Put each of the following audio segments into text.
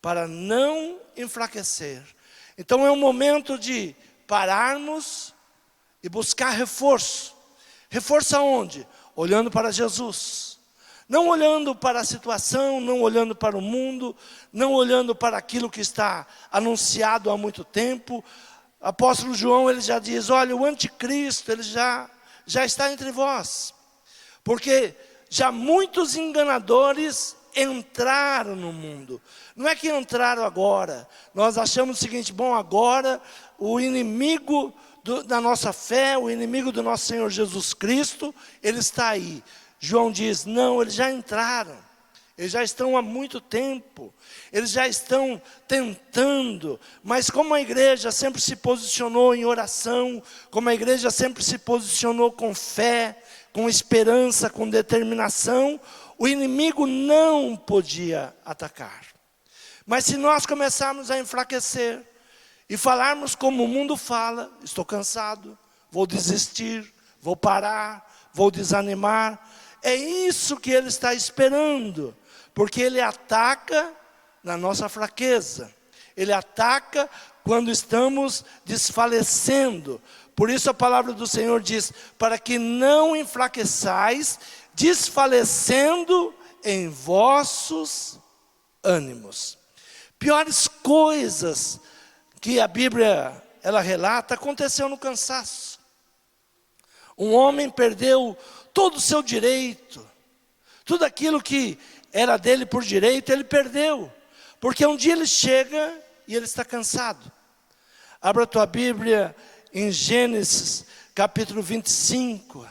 para não enfraquecer. Então é um momento de pararmos e buscar reforço. Reforço aonde? Olhando para Jesus. Não olhando para a situação, não olhando para o mundo, não olhando para aquilo que está anunciado há muito tempo. Apóstolo João, ele já diz, olha, o anticristo, ele já está entre vós. Porque já muitos enganadores entraram no mundo. Não é que entraram agora. Nós achamos o seguinte, bom, agora o inimigo da nossa fé, o inimigo do nosso Senhor Jesus Cristo, ele está aí. João diz, não, eles já entraram. Eles já estão há muito tempo. Eles já estão tentando. Mas como a igreja sempre se posicionou em oração, como a igreja sempre se posicionou com fé, com esperança, com determinação, o inimigo não podia atacar. Mas se nós começarmos a enfraquecer e falarmos como o mundo fala, estou cansado, vou desistir, vou parar, vou desanimar, é isso que ele está esperando, porque ele ataca na nossa fraqueza, ele ataca quando estamos desfalecendo. Por isso a palavra do Senhor diz, para que não enfraqueçais, desfalecendo em vossos ânimos. Piores coisas que a Bíblia ela relata, aconteceu no cansaço. Um homem perdeu todo o seu direito, tudo aquilo que era dele por direito, ele perdeu. Porque um dia ele chega e ele está cansado. Abra a tua Bíblia em Gênesis, capítulo 25,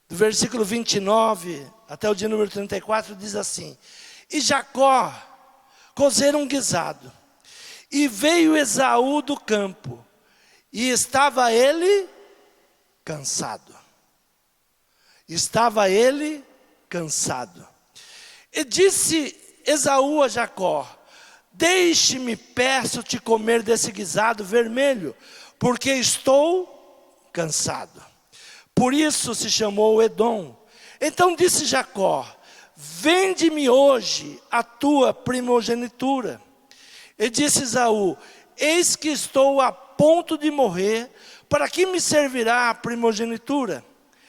do versículo 29 até o dia número 34, diz assim, e Jacó cozeram um guisado, e veio Esaú do campo, e estava ele cansado. Estava ele cansado. E disse Esaú a Jacó, deixe-me, peço-te, comer desse guisado vermelho, porque estou cansado. Por isso se chamou Edom. Então disse Jacó, vende-me hoje a tua primogenitura. E disse Esaú, eis que estou a ponto de morrer, para que me servirá a primogenitura?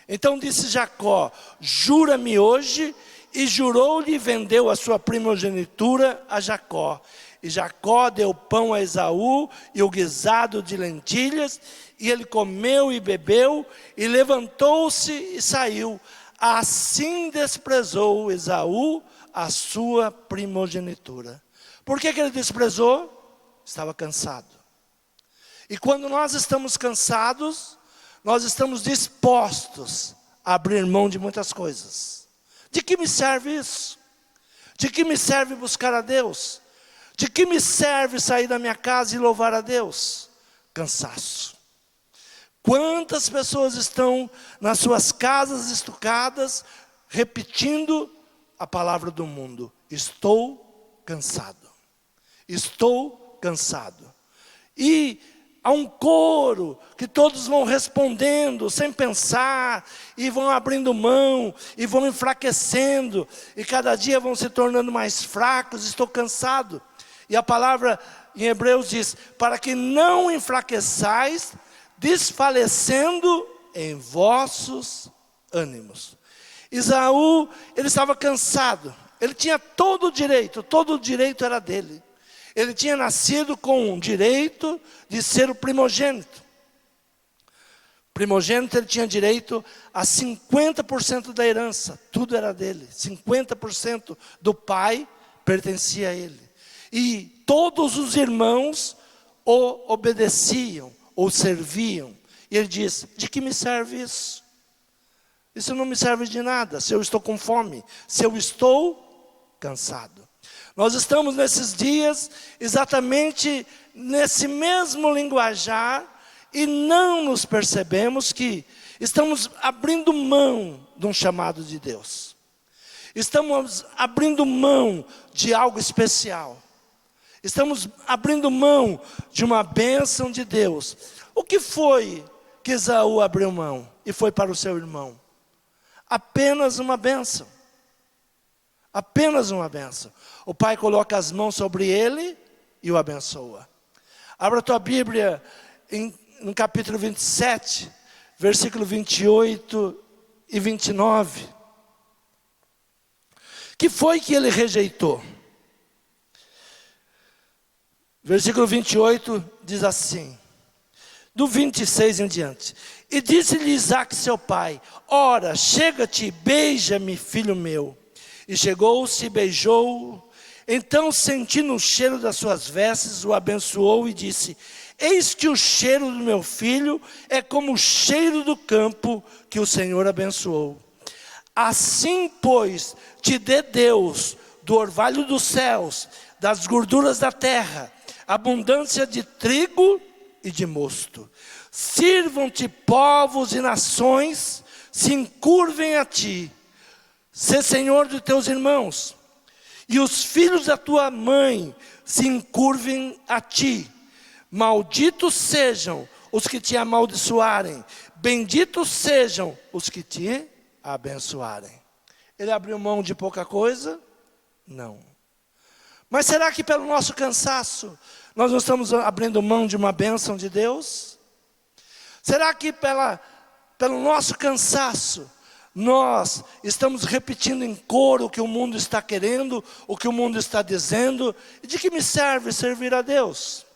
Então disse Jacó, jura-me hoje, e jurou-lhe e vendeu a sua primogenitura a Jacó. E Jacó deu pão a Esaú e o guisado de lentilhas, e ele comeu e bebeu, e levantou-se e saiu. Assim desprezou Esaú a sua primogenitura. Por que ele desprezou? Estava cansado. E quando nós estamos cansados, nós estamos dispostos a abrir mão de muitas coisas. De que me serve isso? De que me serve buscar a Deus? De que me serve sair da minha casa e louvar a Deus? Cansaço. Quantas pessoas estão nas suas casas estucadas, repetindo a palavra do mundo? Estou cansado. Estou cansado. E há um coro que todos vão respondendo sem pensar, e vão abrindo mão, e vão enfraquecendo, e cada dia vão se tornando mais fracos. Estou cansado. E a palavra em Hebreus diz, para que não enfraqueçais, desfalecendo em vossos ânimos. Esaú, ele estava cansado, ele tinha todo o direito era dele. Ele tinha nascido com o direito de ser o primogênito. Primogênito, ele tinha direito a 50% da herança, tudo era dele. 50% do pai pertencia a ele. E todos os irmãos o obedeciam, ou serviam. E ele diz, de que me serve isso? Isso não me serve de nada, se eu estou com fome, se eu estou cansado. Nós estamos nesses dias, exatamente nesse mesmo linguajar, e não nos percebemos que estamos abrindo mão de um chamado de Deus. Estamos abrindo mão de algo especial. Estamos abrindo mão de uma bênção de Deus. O que foi que Esaú abriu mão e foi para o seu irmão? Apenas uma bênção. Apenas uma bênção. O pai coloca as mãos sobre ele e o abençoa. Abra a tua Bíblia no capítulo 27, versículo 28 e 29. Que foi que ele rejeitou? Versículo 28 diz assim, do 26 em diante. E disse-lhe Isaque seu pai, ora, chega-te, beija-me, filho meu. E chegou-se e beijou-o. Então, sentindo o cheiro das suas vestes, o abençoou e disse, eis que o cheiro do meu filho é como o cheiro do campo que o Senhor abençoou. Assim, pois, te dê Deus do orvalho dos céus, das gorduras da terra, abundância de trigo e de mosto. Sirvam-te povos e nações, se encurvem a ti. Sê senhor de teus irmãos. E os filhos da tua mãe se encurvem a ti. Malditos sejam os que te amaldiçoarem. Benditos sejam os que te abençoarem. Ele abriu mão de pouca coisa? Não. Mas será que pelo nosso cansaço nós não estamos abrindo mão de uma bênção de Deus? Será que pelo nosso cansaço nós estamos repetindo em coro o que o mundo está querendo, o que o mundo está dizendo? E de que me serve servir a Deus?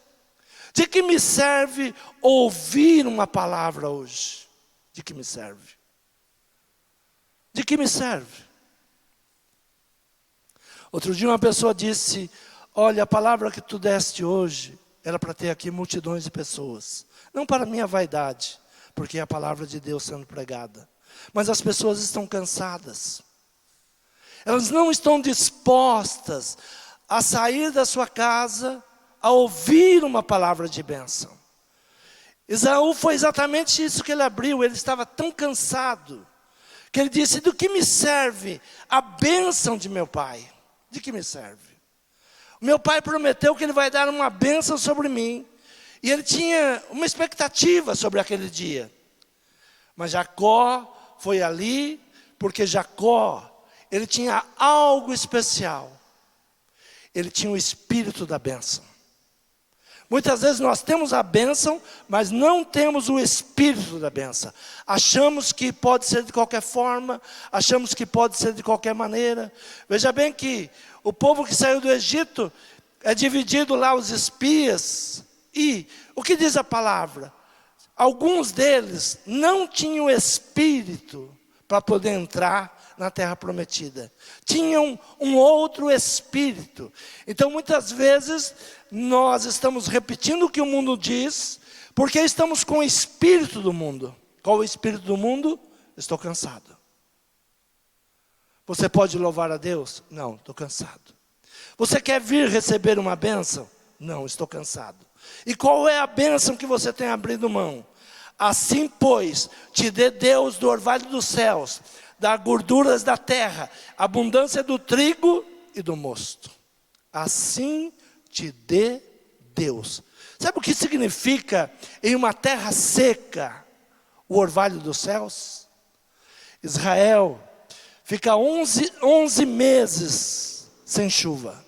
De que me serve ouvir uma palavra hoje? De que me serve? De que me serve? Outro dia uma pessoa disse, olha, a palavra que tu deste hoje era para ter aqui multidões de pessoas. Não para minha vaidade, porque é a palavra de Deus sendo pregada. Mas as pessoas estão cansadas. Elas não estão dispostas a sair da sua casa, a ouvir uma palavra de bênção. Esaú foi exatamente isso que ele abriu. Ele estava tão cansado, que ele disse, do que me serve a bênção de meu pai? De que me serve? O meu pai prometeu que ele vai dar uma bênção sobre mim. E ele tinha uma expectativa sobre aquele dia. Mas Jacó foi ali, porque Jacó, ele tinha algo especial. Ele tinha o espírito da bênção. Muitas vezes nós temos a bênção, mas não temos o espírito da bênção. Achamos que pode ser de qualquer forma, achamos que pode ser de qualquer maneira. Veja bem que o povo que saiu do Egito, é dividido lá os espias. E o que diz a palavra? Alguns deles não tinham espírito para poder entrar na terra prometida. Tinham um outro espírito. Então muitas vezes nós estamos repetindo o que o mundo diz, porque estamos com o espírito do mundo. Qual o espírito do mundo? Estou cansado. Você pode louvar a Deus? Não, estou cansado. Você quer vir receber uma bênção? Não, estou cansado. E qual é a bênção que você tem abrido mão? Assim, pois, te dê Deus do orvalho dos céus, das gorduras da terra, abundância do trigo e do mosto. Assim te dê Deus. Sabe o que significa em uma terra seca o orvalho dos céus? Israel fica 11 meses sem chuva.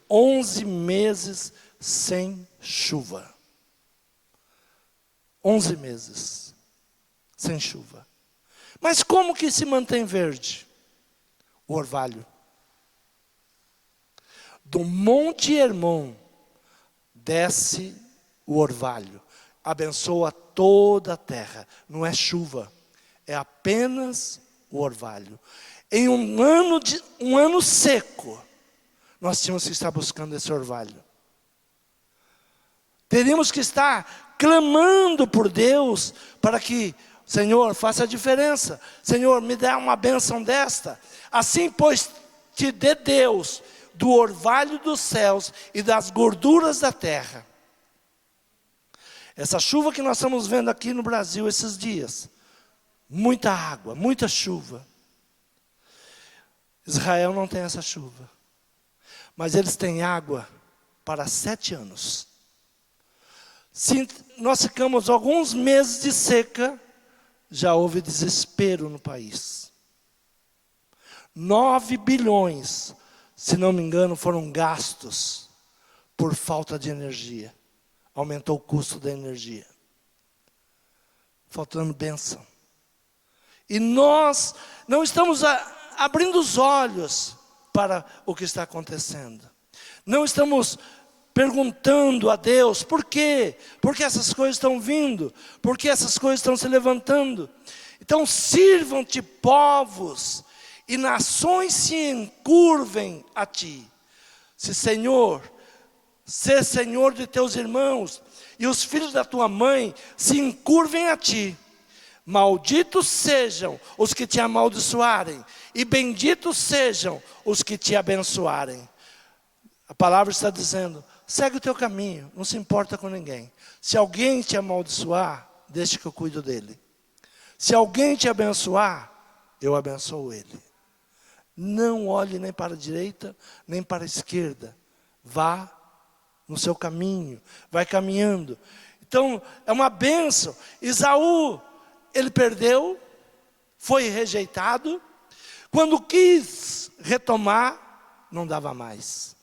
11 meses sem chuva. 11 meses sem chuva. Mas como que se mantém verde? O orvalho. Do Monte Hermon desce o orvalho. Abençoa toda a terra. Não é chuva, é apenas o orvalho. Em um ano seco, nós tínhamos que estar buscando esse orvalho. Teríamos que estar clamando por Deus para que, Senhor, faça a diferença. Senhor, me dá uma bênção desta. Assim, pois, te dê Deus do orvalho dos céus e das gorduras da terra. Essa chuva que nós estamos vendo aqui no Brasil esses dias, muita água, muita chuva. Israel não tem essa chuva, mas eles têm água para 7 anos. Se nós ficamos alguns meses de seca, já houve desespero no país. 9 bilhões, se não me engano, foram gastos por falta de energia. Aumentou o custo da energia. Faltando bênção. E nós não estamos abrindo os olhos para o que está acontecendo. Não estamos perguntando a Deus, por quê? Porque essas coisas estão vindo, porque essas coisas estão se levantando. Então sirvam-te povos, e nações se encurvem a ti. Se Senhor, ser Senhor de teus irmãos, e os filhos da tua mãe se encurvem a ti. Malditos sejam os que te amaldiçoarem, e benditos sejam os que te abençoarem. A palavra está dizendo, segue o teu caminho, não se importa com ninguém. Se alguém te amaldiçoar, deixa que eu cuido dele. Se alguém te abençoar, eu abençoo ele. Não olhe nem para a direita, nem para a esquerda. Vá no seu caminho, vai caminhando. Então, é uma bênção. Esaú, ele perdeu, foi rejeitado. Quando quis retomar, não dava mais.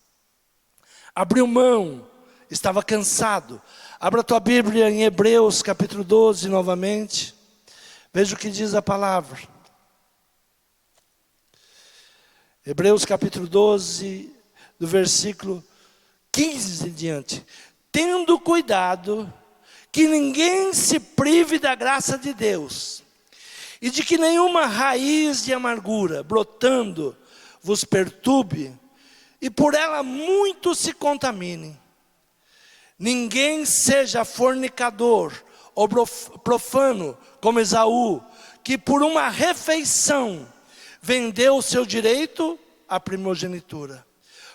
Abriu mão, estava cansado. Abra a tua Bíblia em Hebreus capítulo 12 novamente. Veja o que diz a palavra. Hebreus capítulo 12, do versículo 15 em diante. Tendo cuidado que ninguém se prive da graça de Deus, e de que nenhuma raiz de amargura brotando vos perturbe, e por ela muitos se contaminem. Ninguém seja fornicador ou profano como Esaú, que por uma refeição vendeu o seu direito à primogenitura.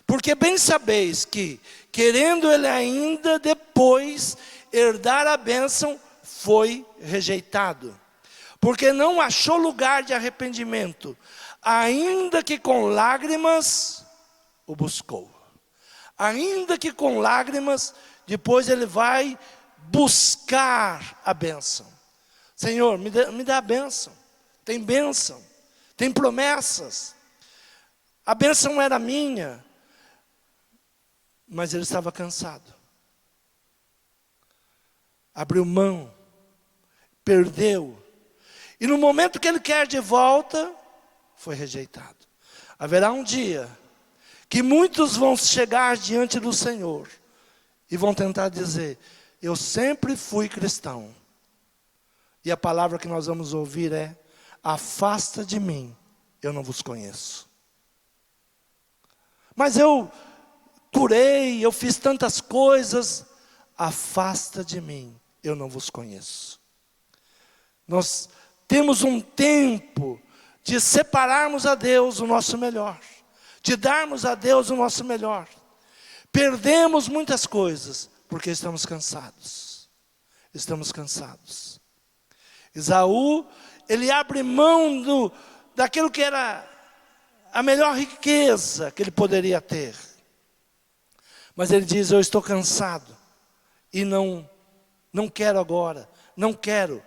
Porque bem sabeis que, querendo ele ainda depois herdar a bênção, foi rejeitado. Porque não achou lugar de arrependimento, ainda que com lágrimas o buscou. Ainda que com lágrimas, depois ele vai buscar a bênção. Senhor, me dá a bênção. Tem promessas. A bênção era minha, mas ele estava cansado. Abriu mão, perdeu. E no momento que ele quer de volta, foi rejeitado. Haverá um dia que muitos vão chegar diante do Senhor e vão tentar dizer, eu sempre fui cristão. E a palavra que nós vamos ouvir é, afasta de mim, eu não vos conheço. Mas eu curei, eu fiz tantas coisas, afasta de mim, eu não vos conheço. Nós temos um tempo de separarmos a Deus o nosso melhor, de darmos a Deus o nosso melhor. Perdemos muitas coisas, porque estamos cansados. Estamos cansados. Esaú, ele abre mão daquilo que era a melhor riqueza que ele poderia ter. Mas ele diz, eu estou cansado, e não quero agora, não quero.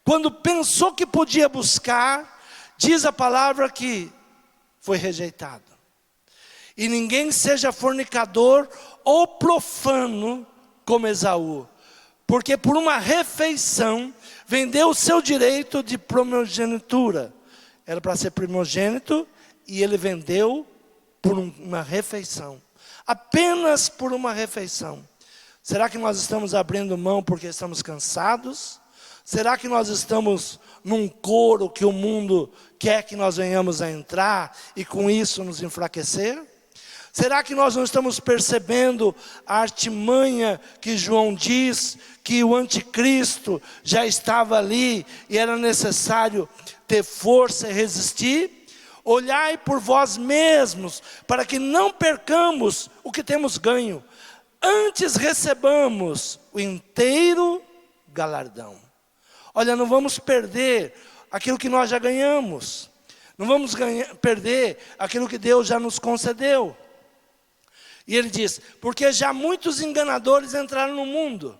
Quando pensou que podia buscar, diz a palavra que foi rejeitado. E ninguém seja fornicador ou profano como Esaú, porque por uma refeição vendeu o seu direito de primogenitura. Era para ser primogênito e ele vendeu por uma refeição. Apenas por uma refeição. Será que nós estamos abrindo mão porque estamos cansados? Será que nós estamos num coro que o mundo quer que nós venhamos a entrar e com isso nos enfraquecer? Será que nós não estamos percebendo a artimanha que João diz, que o anticristo já estava ali e era necessário ter força e resistir? Olhai por vós mesmos, para que não percamos o que temos ganho, antes recebamos o inteiro galardão. Olha, não vamos perder aquilo que nós já ganhamos, não vamos perder aquilo que Deus já nos concedeu. E ele diz, porque já muitos enganadores entraram no mundo,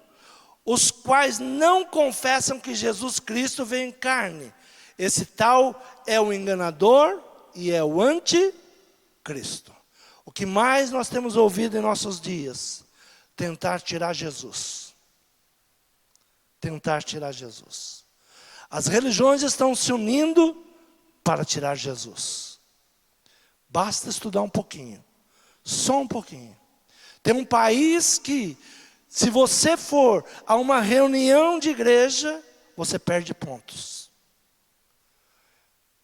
os quais não confessam que Jesus Cristo veio em carne. Esse tal é o enganador e é o anticristo. O que mais nós temos ouvido em nossos dias? Tentar tirar Jesus. Tentar tirar Jesus. As religiões estão se unindo para tirar Jesus. Basta estudar um pouquinho. Só um pouquinho. Tem um país que, se você for a uma reunião de igreja, você perde pontos.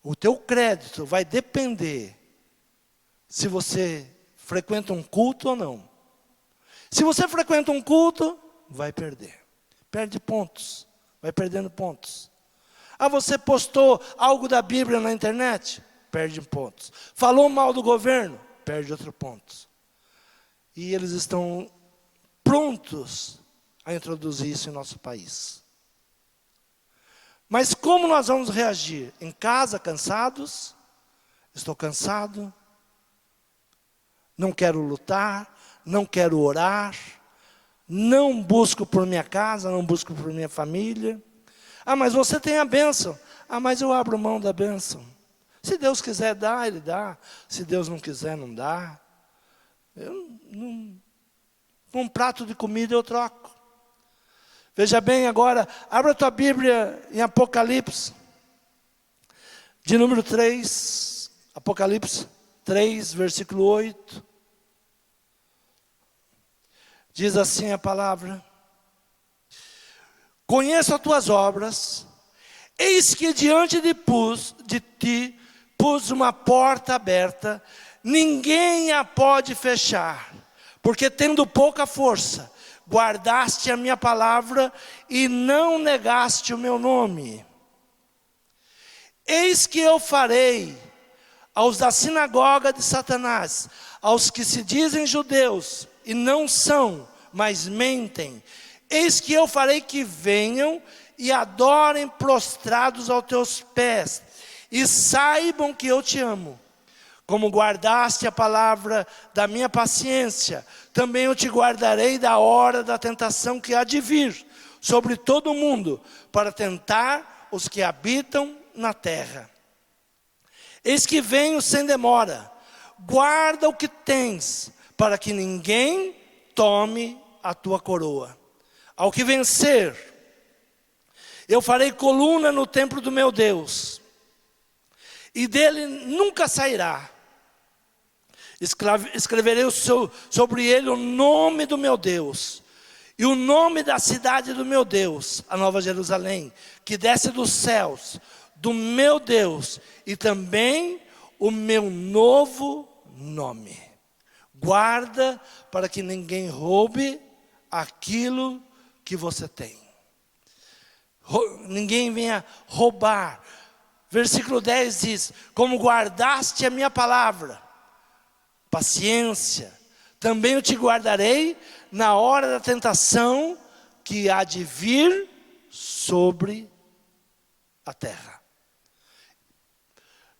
O teu crédito vai depender se você frequenta um culto ou não. Se você frequenta um culto, vai perder. Perde pontos. Vai perdendo pontos. Ah, você postou algo da Bíblia na internet? Perde pontos. Falou mal do governo? Perde outro ponto. E eles estão prontos a introduzir isso em nosso país. Mas como nós vamos reagir? Em casa, cansados? Estou cansado. Não quero lutar. Não quero orar. Não busco por minha casa, não busco por minha família. Ah, mas você tem a bênção. Ah, mas eu abro mão da bênção. Se Deus quiser dar, Ele dá. Se Deus não quiser, não dá. Um prato de comida eu troco. Veja bem agora, abra a tua Bíblia em Apocalipse, de número 3, Apocalipse 3, versículo 8. Diz assim a palavra: conheço as tuas obras, eis que diante de ti pus uma porta aberta, ninguém a pode fechar, porque tendo pouca força, guardaste a minha palavra e não negaste o meu nome. Eis que eu farei aos da sinagoga de Satanás, aos que se dizem judeus e não são, mas mentem. Eis que eu farei que venham e adorem prostrados aos teus pés, e saibam que eu te amo. Como guardaste a palavra da minha paciência, também eu te guardarei da hora da tentação que há de vir sobre todo o mundo, para tentar os que habitam na terra. Eis que venho sem demora, guarda o que tens, para que ninguém tome a tua coroa. Ao que vencer, eu farei coluna no templo do meu Deus, e dele nunca sairá. Escreverei sobre ele o nome do meu Deus, e o nome da cidade do meu Deus, a Nova Jerusalém, que desce dos céus, do meu Deus, e também o meu novo nome. Guarda para que ninguém roube aquilo que você tem. Ninguém venha roubar. Versículo 10 diz: como guardaste a minha palavra, paciência, também eu te guardarei na hora da tentação que há de vir sobre a terra.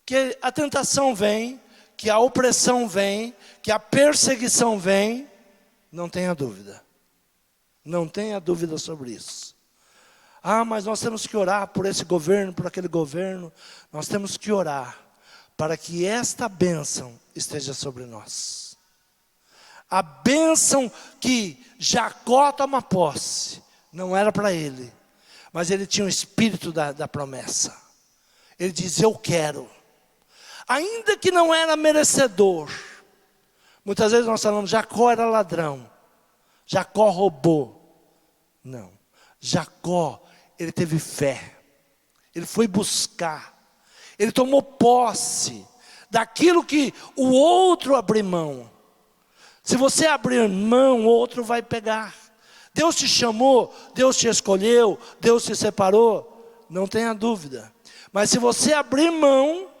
Que a tentação vem, que a opressão vem, que a perseguição vem, não tenha dúvida. Não tenha dúvida sobre isso. Ah, mas nós temos que orar por esse governo, por aquele governo. Nós temos que orar para que esta bênção esteja sobre nós. A bênção que Jacó toma posse, não era para ele, mas ele tinha o espírito da promessa. Ele diz: eu quero. Ainda que não era merecedor. Muitas vezes nós falamos: Jacó era ladrão, Jacó roubou. Não, Jacó, ele teve fé, ele foi buscar, ele tomou posse daquilo que o outro abriu mão. Se você abrir mão, o outro vai pegar. Deus te chamou, Deus te escolheu, Deus te separou, não tenha dúvida. Mas se você abrir mão,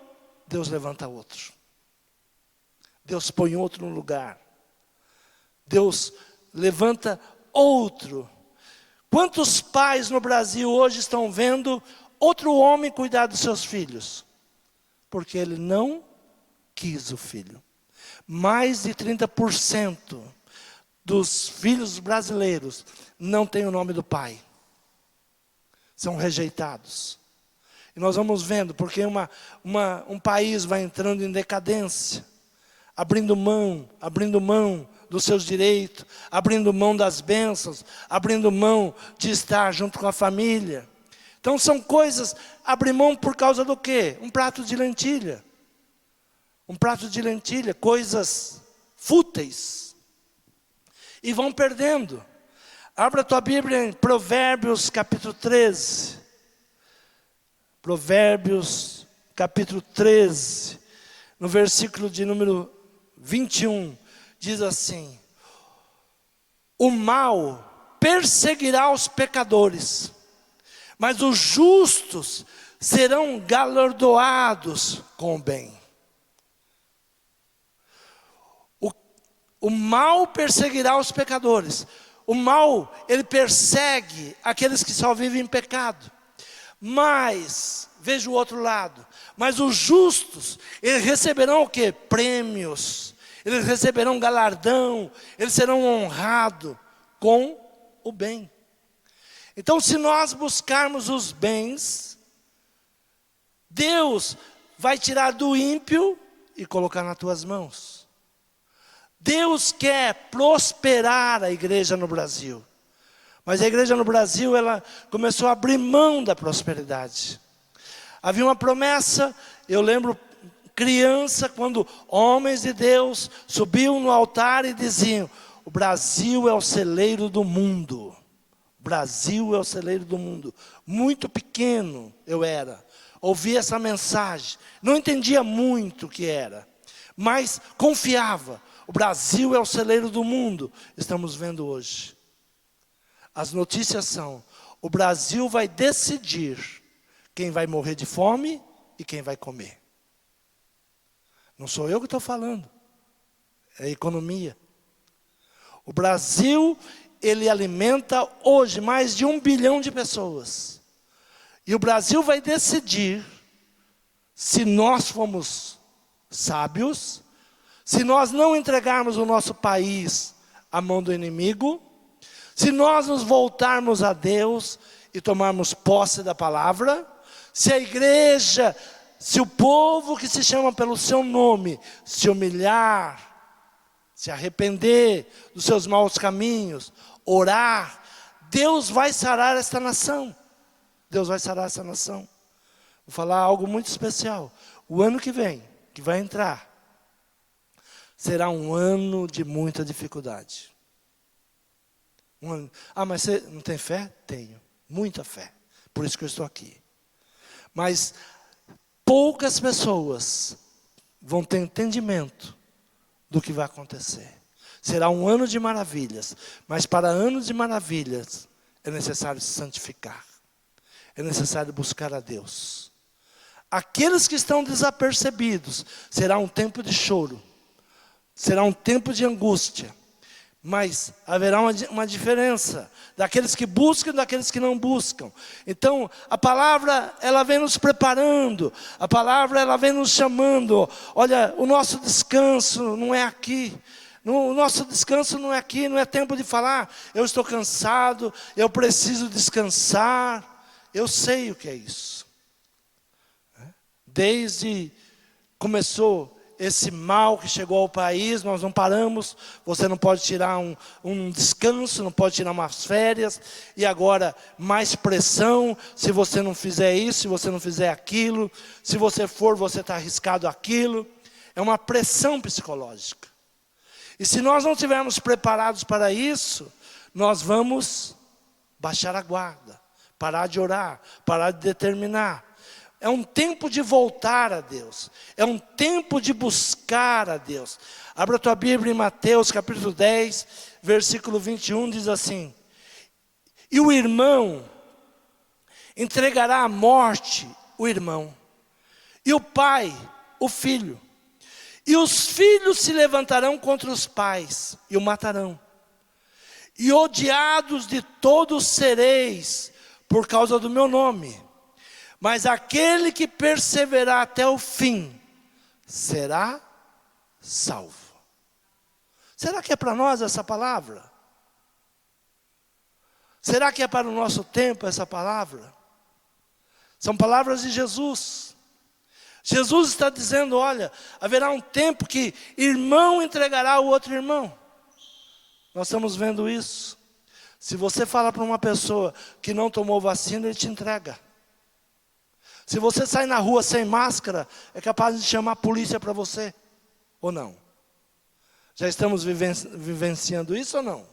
Deus levanta outro. Deus põe outro no lugar. Deus levanta outro. Quantos pais no Brasil hoje estão vendo outro homem cuidar dos seus filhos? Porque ele não quis o filho. Mais de 30% dos filhos brasileiros não têm o nome do pai. São rejeitados. E nós vamos vendo, porque um país vai entrando em decadência, abrindo mão dos seus direitos, abrindo mão das bênçãos, abrindo mão de estar junto com a família. Então são coisas, abrir mão por causa do quê? Um prato de lentilha. Um prato de lentilha, coisas fúteis. E vão perdendo. Abra a tua Bíblia em Provérbios capítulo 13. Provérbios capítulo 13, no versículo de número 21, diz assim: o mal perseguirá os pecadores, mas os justos serão galardoados com o bem. O mal perseguirá os pecadores. O mal, ele persegue aqueles que só vivem em pecado. Mas, veja o outro lado, mas os justos, eles receberão o quê? Prêmios, eles receberão galardão, eles serão honrados com o bem. Então, se nós buscarmos os bens, Deus vai tirar do ímpio e colocar nas tuas mãos. Deus quer prosperar a igreja no Brasil. Mas a igreja no Brasil, ela começou a abrir mão da prosperidade. Havia uma promessa, eu lembro criança, quando homens de Deus subiam no altar e diziam: o Brasil é o celeiro do mundo. O Brasil é o celeiro do mundo. Muito pequeno eu era, ouvi essa mensagem, não entendia muito o que era, mas confiava. O Brasil é o celeiro do mundo. Estamos vendo hoje. As notícias são: o Brasil vai decidir quem vai morrer de fome e quem vai comer. Não sou eu que estou falando, é a economia. O Brasil, ele alimenta hoje mais de 1 bilhão de pessoas. E o Brasil vai decidir se nós formos sábios, se nós não entregarmos o nosso país à mão do inimigo, se nós nos voltarmos a Deus e tomarmos posse da palavra, se a igreja, se o povo que se chama pelo seu nome se humilhar, se arrepender dos seus maus caminhos, orar, Deus vai sarar esta nação. Deus vai sarar essa nação. Vou falar algo muito especial. O ano que vem, que vai entrar, será um ano de muita dificuldade. Mas você não tem fé? Tenho, muita fé. Por isso que eu estou aqui. Mas poucas pessoas vão ter entendimento do que vai acontecer. Será um ano de maravilhas, mas para anos de maravilhas é necessário se santificar. É necessário buscar a Deus. Aqueles que estão desapercebidos, será um tempo de choro, será um tempo de angústia, mas haverá uma diferença daqueles que buscam e daqueles que não buscam. Então, a palavra, ela vem nos preparando, a palavra, ela vem nos chamando. Olha, o nosso descanso não é aqui. O nosso descanso não é aqui, não é tempo de falar: eu estou cansado, eu preciso descansar. Eu sei o que é isso. Desde começou esse mal que chegou ao país, nós não paramos. Você não pode tirar um descanso, não pode tirar umas férias. E agora mais pressão, se você não fizer isso, se você não fizer aquilo. Se você for, você está arriscado aquilo. É uma pressão psicológica. E se nós não estivermos preparados para isso, nós vamos baixar a guarda, parar de orar, parar de determinar. É um tempo de voltar a Deus. É um tempo de buscar a Deus. Abra a tua Bíblia em Mateus capítulo 10, versículo 21, diz assim: e o irmão entregará à morte o irmão, e o pai o filho. E os filhos se levantarão contra os pais e o matarão. E odiados de todos sereis por causa do meu nome. Mas aquele que perseverar até o fim será salvo. Será que é para nós essa palavra? Será que é para o nosso tempo essa palavra? São palavras de Jesus. Jesus está dizendo, olha, haverá um tempo que irmão entregará o outro irmão. Nós estamos vendo isso. Se você fala para uma pessoa que não tomou vacina, ele te entrega. Se você sai na rua sem máscara, é capaz de chamar a polícia para você, ou não? Já estamos vivenciando isso ou não?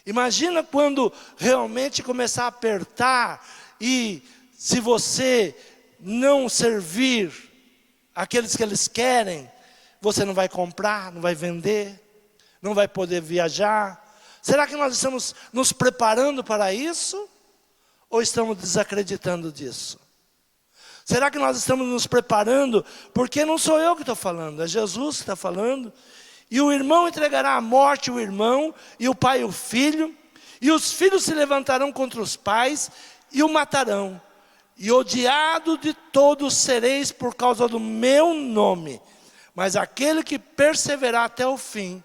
Imagina quando realmente começar a apertar e se você não servir aqueles que eles querem, você não vai comprar, não vai vender, não vai poder viajar. Será que nós estamos nos preparando para isso? Ou estamos desacreditando disso? Será que nós estamos nos preparando? Porque não sou eu que estou falando, é Jesus que está falando. E o irmão entregará à morte o irmão, e o pai o filho, e os filhos se levantarão contra os pais, e o matarão. E odiado de todos sereis por causa do meu nome. Mas aquele que perseverar até o fim,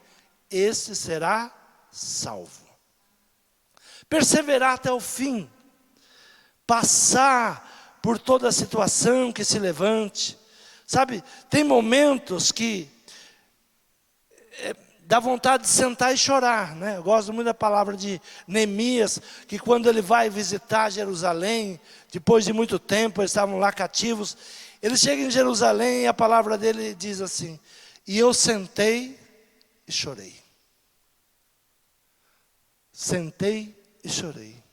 esse será salvo. Perseverar até o fim. Passar por toda a situação que se levante. Sabe, tem momentos que dá vontade de sentar e chorar, né? Eu gosto muito da palavra de Neemias, que quando ele vai visitar Jerusalém, depois de muito tempo, eles estavam lá cativos, ele chega em Jerusalém e a palavra dele diz assim, e eu sentei e chorei. Sentei e chorei.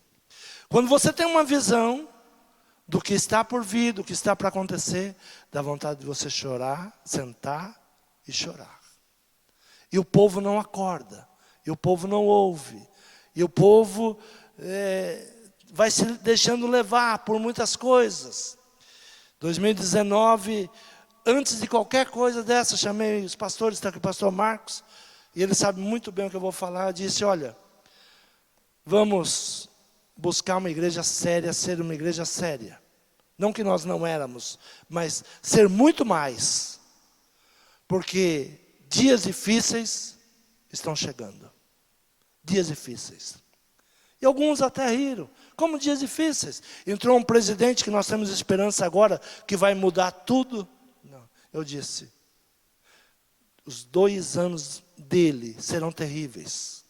Quando você tem uma visão do que está por vir, do que está para acontecer, dá vontade de você chorar, sentar e chorar. E o povo não acorda, e o povo não ouve, e o povo vai se deixando levar por muitas coisas. 2019, antes de qualquer coisa dessa, chamei os pastores, está aqui o pastor Marcos, e ele sabe muito bem o que eu vou falar, disse, olha, vamos buscar uma igreja séria, ser uma igreja séria. Não que nós não éramos, mas ser muito mais, porque dias difíceis estão chegando. Dias difíceis. E alguns até riram. Como dias difíceis? Entrou um presidente que nós temos esperança agora que vai mudar tudo. Não, eu disse, os 2 anos dele serão terríveis.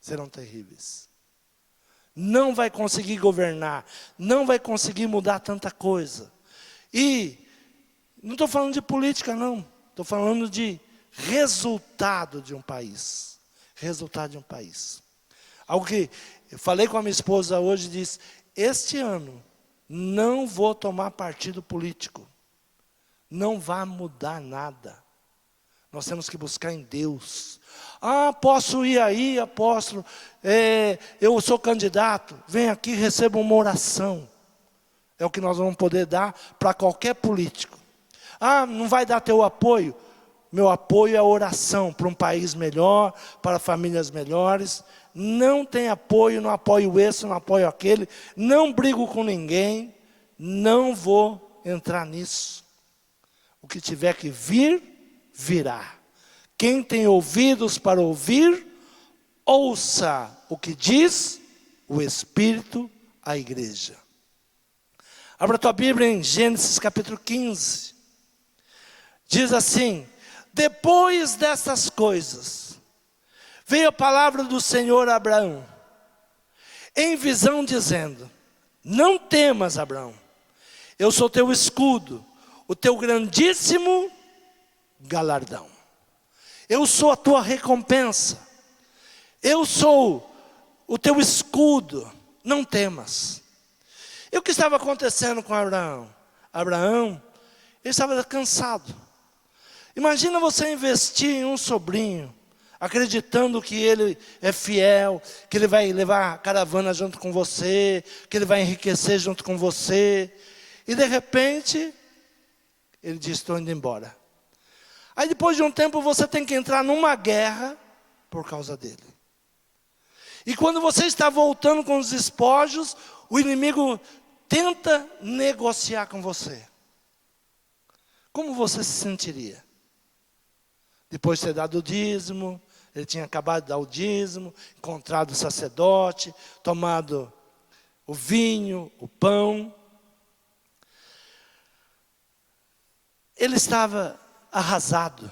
Serão terríveis. Não vai conseguir governar. Não vai conseguir mudar tanta coisa. E não estou falando de política não. Estou falando de resultado de um país. Resultado de um país. Algo que eu falei com a minha esposa hoje, disse, este ano não vou tomar partido político. Não vai mudar nada. Nós temos que buscar em Deus. Ah, posso ir aí, apóstolo, eu sou candidato. Vem aqui e receba uma oração. É o que nós vamos poder dar para qualquer político. Ah, não vai dar teu apoio? Meu apoio é a oração para um país melhor, para famílias melhores. Não tem apoio, não apoio esse, não apoio aquele. Não brigo com ninguém. Não vou entrar nisso. O que tiver que vir, virá. Quem tem ouvidos para ouvir, ouça o que diz o Espírito à igreja. Abra tua Bíblia em Gênesis capítulo 15. Diz assim, depois dessas coisas, veio a palavra do Senhor a Abraão, em visão dizendo, não temas, Abraão, eu sou teu escudo, o teu grandíssimo galardão. Eu sou a tua recompensa. Eu sou o teu escudo. Não temas. E o que estava acontecendo com Abraão? Abraão, ele estava cansado. Imagina você investir em um sobrinho, acreditando que ele é fiel, que ele vai levar a caravana junto com você, que ele vai enriquecer junto com você. E de repente, ele diz, estou indo embora. Aí depois de um tempo você tem que entrar numa guerra por causa dele. E quando você está voltando com os despojos, o inimigo tenta negociar com você. Como você se sentiria? Depois de ter dado o dízimo, ele tinha acabado de dar o dízimo, encontrado o sacerdote, tomado o vinho, o pão. ele estava arrasado.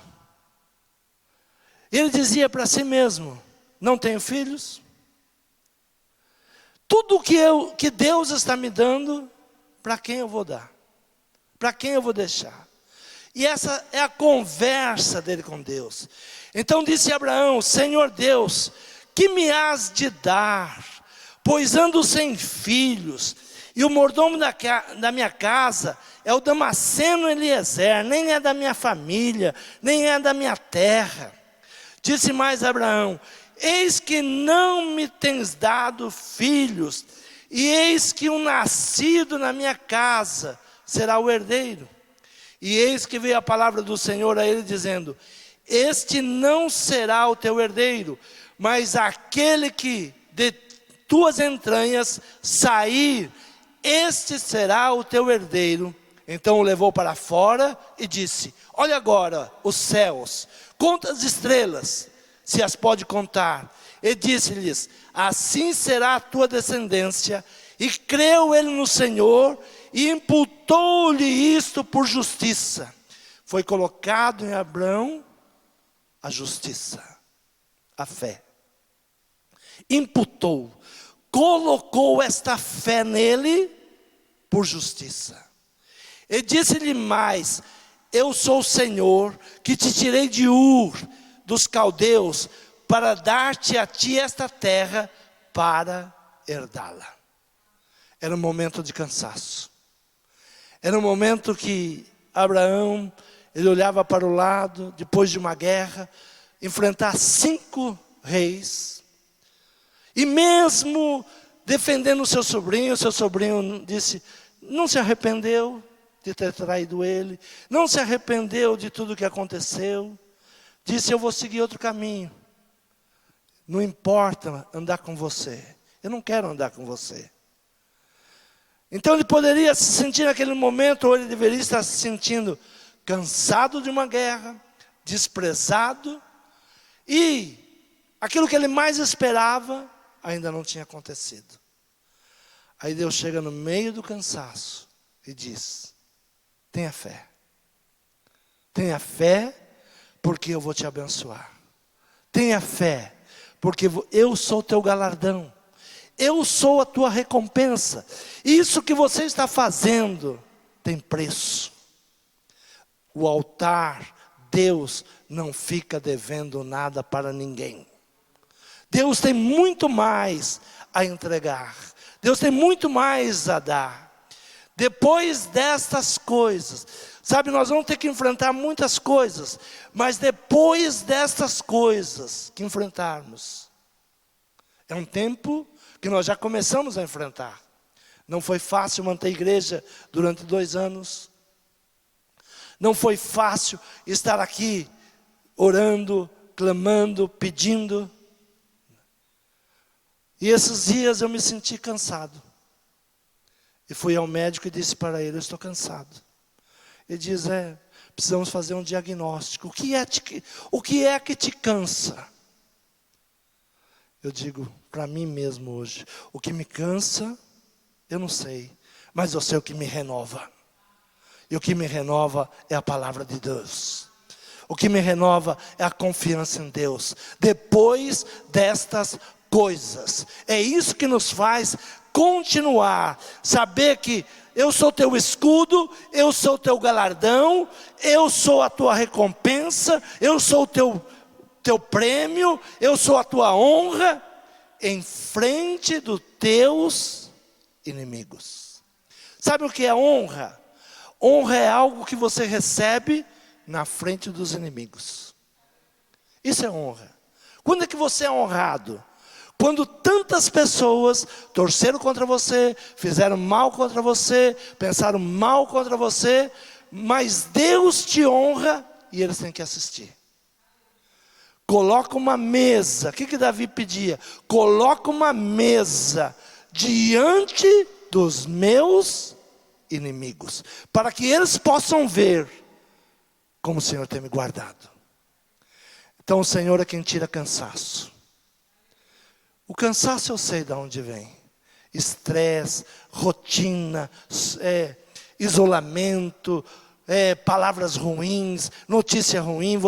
Ele dizia para si mesmo: não tenho filhos. Tudo que Deus está me dando, para quem eu vou dar? Para quem eu vou deixar? E essa é a conversa dele com Deus. Então disse Abraão: Senhor Deus, que me has de dar? Pois ando sem filhos, e o mordomo da minha casa é o Damasceno Eliezer, nem é da minha família, nem é da minha terra. Disse mais Abraão: eis que não me tens dado filhos, e eis que um nascido na minha casa será o herdeiro. E eis que veio a palavra do Senhor a ele dizendo: este não será o teu herdeiro, mas aquele que de tuas entranhas sair, este será o teu herdeiro. Então o levou para fora e disse: olha agora os céus, conta as estrelas, se as pode contar. E disse-lhes: assim será a tua descendência. E creu ele no Senhor, e imputou-lhe isto por justiça. Foi colocado em Abraão a justiça, a fé. Imputou, colocou esta fé nele por justiça. E disse-lhe mais: eu sou o Senhor, que te tirei de Ur, dos caldeus, para dar-te a ti esta terra, para herdá-la. Era um momento de cansaço. Era um momento que Abraão, ele olhava para o lado, depois de uma guerra, enfrentar 5 reis. E mesmo defendendo o seu sobrinho disse: não se arrependeu de ter traído ele, não se arrependeu de tudo que aconteceu. Disse: eu vou seguir outro caminho. Não importa andar com você, eu não quero andar com você. Então ele poderia se sentir naquele momento, ou ele deveria estar se sentindo cansado de uma guerra, desprezado, e aquilo que ele mais esperava ainda não tinha acontecido. Aí Deus chega no meio do cansaço e diz: tenha fé. Tenha fé, porque eu vou te abençoar. Tenha fé, porque eu sou o teu galardão. Eu sou a tua recompensa. Isso que você está fazendo tem preço. O altar, Deus não fica devendo nada para ninguém. Deus tem muito mais a entregar. Deus tem muito mais a dar. Depois destas coisas, sabe, nós vamos ter que enfrentar muitas coisas, mas depois destas coisas que enfrentarmos, é um tempo que nós já começamos a enfrentar. Não foi fácil manter a igreja durante 2 anos. Não foi fácil estar aqui orando, clamando, pedindo. E esses dias eu me senti cansado. E fui ao médico e disse para ele: eu estou cansado. Ele diz: precisamos fazer um diagnóstico. O que é que te cansa? Eu digo para mim mesmo hoje: o que me cansa, eu não sei, mas eu sei o que me renova. E o que me renova é a palavra de Deus. O que me renova é a confiança em Deus. Depois destas coisas, é isso que nos faz continuar. Saber que eu sou teu escudo, eu sou teu galardão, eu sou a tua recompensa, eu sou o teu prêmio, eu sou a tua honra, em frente dos teus inimigos. Sabe o que é honra? Honra é algo que você recebe na frente dos inimigos. Isso é honra. Quando é que você é honrado? Quando tantas pessoas torceram contra você, fizeram mal contra você, pensaram mal contra você, mas Deus te honra e eles têm que assistir. Coloca uma mesa. O que Davi pedia? Coloca uma mesa diante dos meus inimigos, para que eles possam ver como o Senhor tem me guardado. Então o Senhor é quem tira cansaço. O cansaço eu sei de onde vem. Estresse, rotina, isolamento, palavras ruins, notícia ruim.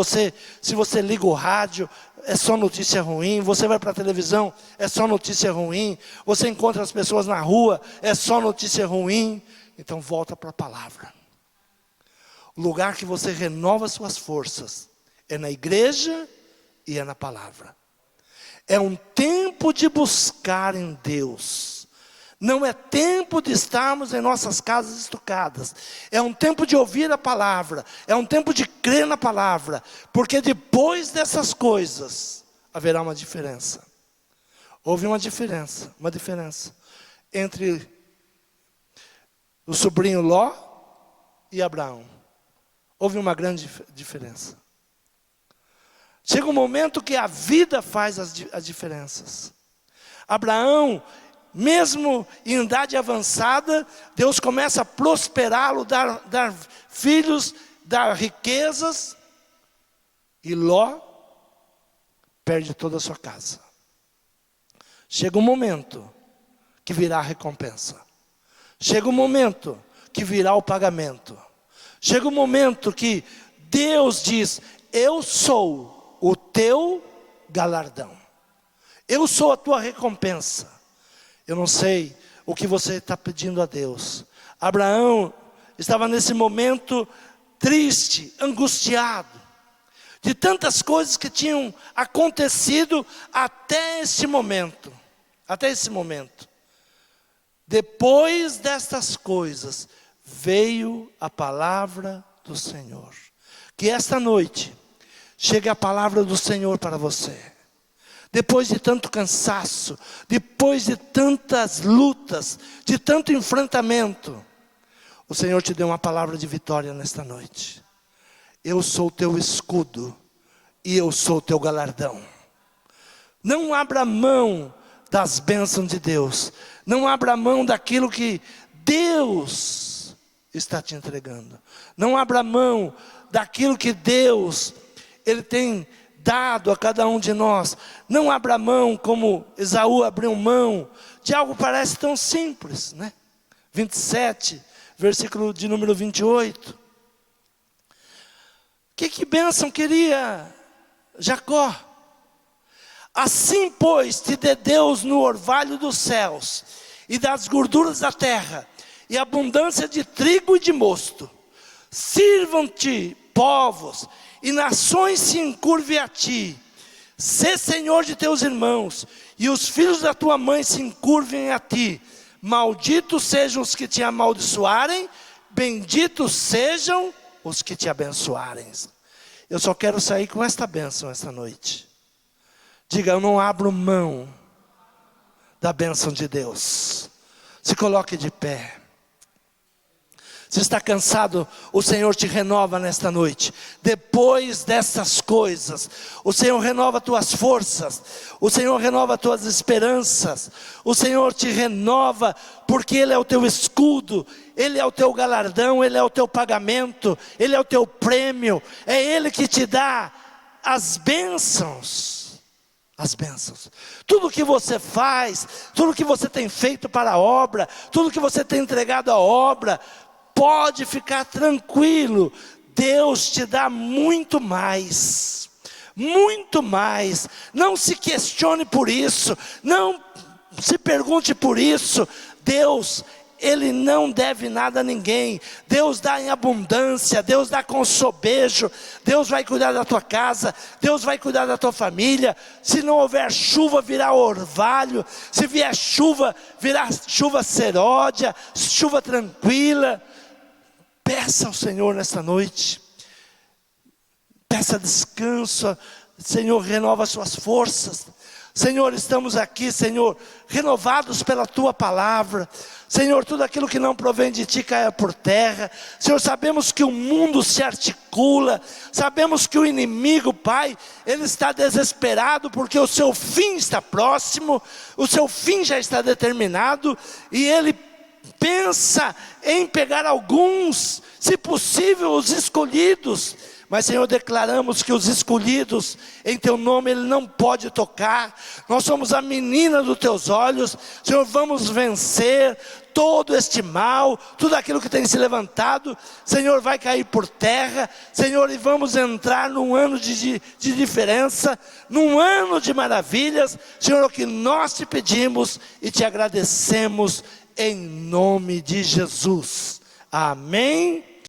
Se você liga o rádio, é só notícia ruim. Você vai para a televisão, é só notícia ruim. Você encontra as pessoas na rua, é só notícia ruim. Então volta para a palavra. O lugar que você renova suas forças é na igreja e é na palavra. É um tempo de buscar em Deus. Não é tempo de estarmos em nossas casas estucadas. É um tempo de ouvir a palavra. É um tempo de crer na palavra. Porque depois dessas coisas, haverá uma diferença. Houve uma diferença entre o sobrinho Ló e Abraão. Houve uma grande diferença. Chega um momento que a vida faz as diferenças. Abraão, mesmo em idade avançada, Deus começa a prosperá-lo, dar filhos, dar riquezas. E Ló perde toda a sua casa. Chega um momento que virá a recompensa. Chega um momento que virá o pagamento. Chega um momento que Deus diz: eu sou o teu galardão. Eu sou a tua recompensa. Eu não sei o que você está pedindo a Deus. Abraão estava nesse momento triste, angustiado, de tantas coisas que tinham acontecido até esse momento. Até esse momento. Depois destas coisas, veio a palavra do Senhor. Que esta noite chegue a palavra do Senhor para você. Depois de tanto cansaço, depois de tantas lutas, de tanto enfrentamento, o Senhor te deu uma palavra de vitória nesta noite. Eu sou o teu escudo e eu sou o teu galardão. Não abra mão das bênçãos de Deus. Não abra mão daquilo que Deus está te entregando. Não abra mão daquilo que Deus, Ele tem dado a cada um de nós. Não abra mão como Esaú abriu mão de algo que parece tão simples, né? 27, versículo de número 28. Que bênção queria Jacó? Assim, pois, te dê Deus no orvalho dos céus, e das gorduras da terra, e abundância de trigo e de mosto. Sirvam-te povos, e nações se encurvem a ti. Sê senhor de teus irmãos, e os filhos da tua mãe se encurvem a ti. Malditos sejam os que te amaldiçoarem, benditos sejam os que te abençoarem. Eu só quero sair com esta bênção esta noite. Diga: eu não abro mão da bênção de Deus. Se coloque de pé. Se está cansado, o Senhor te renova nesta noite. Depois dessas coisas, o Senhor renova tuas forças. O Senhor renova tuas esperanças. O Senhor te renova, porque Ele é o teu escudo. Ele é o teu galardão, Ele é o teu pagamento. Ele é o teu prêmio. É Ele que te dá as bênçãos. As bênçãos. Tudo que você faz, tudo que você tem feito para a obra, tudo que você tem entregado à obra, pode ficar tranquilo. Deus te dá muito mais. Muito mais. Não se questione por isso. Não se pergunte por isso. Deus, Ele não deve nada a ninguém. Deus dá em abundância. Deus dá com sobejo. Deus vai cuidar da tua casa. Deus vai cuidar da tua família. Se não houver chuva, virá orvalho. Se vier chuva, virá chuva seródia, chuva tranquila. Peça ao Senhor nesta noite. Peça descanso. Senhor, renova suas forças. Senhor, estamos aqui, Senhor, renovados pela Tua palavra. Senhor, tudo aquilo que não provém de Ti caia por terra. Senhor, sabemos que o mundo se articula. Sabemos que o inimigo, Pai, ele está desesperado porque o seu fim está próximo. O seu fim já está determinado. E ele pensa em pegar alguns, se possível os escolhidos, Mas, Senhor, declaramos que os escolhidos em Teu nome Ele não pode tocar. Nós somos a menina dos Teus olhos. Senhor, vamos vencer todo este mal, tudo aquilo que tem se levantado, Senhor, vai cair por terra, Senhor, e vamos entrar num ano de diferença, num ano de maravilhas, Senhor, o que nós te pedimos e te agradecemos em nome de Jesus. Amém.